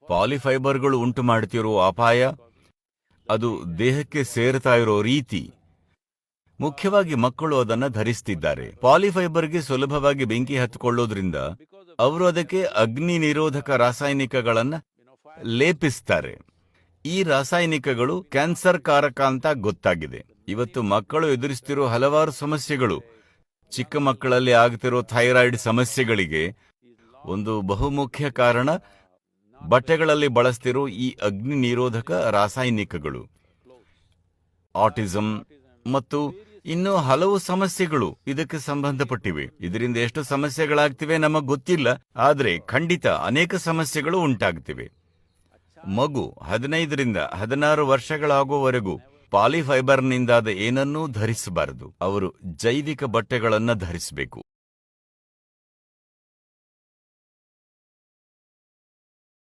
ಪಾಲಿಫೈಬರ್ಗಳು ಉಂಟು ಮಾಡುತ್ತಿರುವ ಅಪಾಯ, ಅದು ದೇಹಕ್ಕೆ ಸೇರ್ತಾ ಇರೋ ರೀತಿ, ಮುಖ್ಯವಾಗಿ ಮಕ್ಕಳು ಅದನ್ನು ಧರಿಸುತ್ತಿದ್ದಾರೆ. ಪಾಲಿಫೈಬರ್ಗೆ ಸುಲಭವಾಗಿ ಬೆಂಕಿ ಹತ್ತಿಕೊಳ್ಳೋದ್ರಿಂದ ಅವರು ಅದಕ್ಕೆ ಅಗ್ನಿ ನಿರೋಧಕ ರಾಸಾಯನಿಕಗಳನ್ನು ಲೇಪಿಸ್ತಾರೆ. ಈ ರಾಸಾಯನಿಕಗಳು ಕ್ಯಾನ್ಸರ್ ಕಾರಕ ಅಂತ ಗೊತ್ತಾಗಿದೆ. ಇವತ್ತು ಮಕ್ಕಳು ಎದುರಿಸುತ್ತಿರೋ ಹಲವಾರು ಸಮಸ್ಯೆಗಳು, ಚಿಕ್ಕ ಮಕ್ಕಳಲ್ಲಿ ಆಗ್ತಿರೋ ಥೈರಾಯ್ಡ್ ಸಮಸ್ಯೆಗಳಿಗೆ ಒಂದು ಬಹುಮುಖ್ಯ ಕಾರಣ ಬಟ್ಟೆಗಳಲ್ಲಿ ಬಳಸ್ತಿರೋ ಈ ಅಗ್ನಿ ನಿರೋಧಕ ರಾಸಾಯನಿಕಗಳು. ಆಟಿಸಂ ಮತ್ತು ಇನ್ನೂ ಹಲವು ಸಮಸ್ಯೆಗಳು ಇದಕ್ಕೆ ಸಂಬಂಧಪಟ್ಟಿವೆ. ಇದರಿಂದ ಎಷ್ಟು ಸಮಸ್ಯೆಗಳಾಗ್ತಿವೆ ನಮಗೆ ಗೊತ್ತಿಲ್ಲ, ಆದರೆ ಖಂಡಿತ ಅನೇಕ ಸಮಸ್ಯೆಗಳು ಉಂಟಾಗ್ತಿವೆ. ಮಗು 15ರಿಂದ 16 ವರ್ಷಗಳಾಗುವವರೆಗೂ ಪಾಲಿಫೈಬರ್ನಿಂದಾದ ಏನನ್ನೂ ಧರಿಸಬಾರದು. ಅವರು ಜೈವಿಕ ಬಟ್ಟೆಗಳನ್ನು ಧರಿಸಬೇಕು.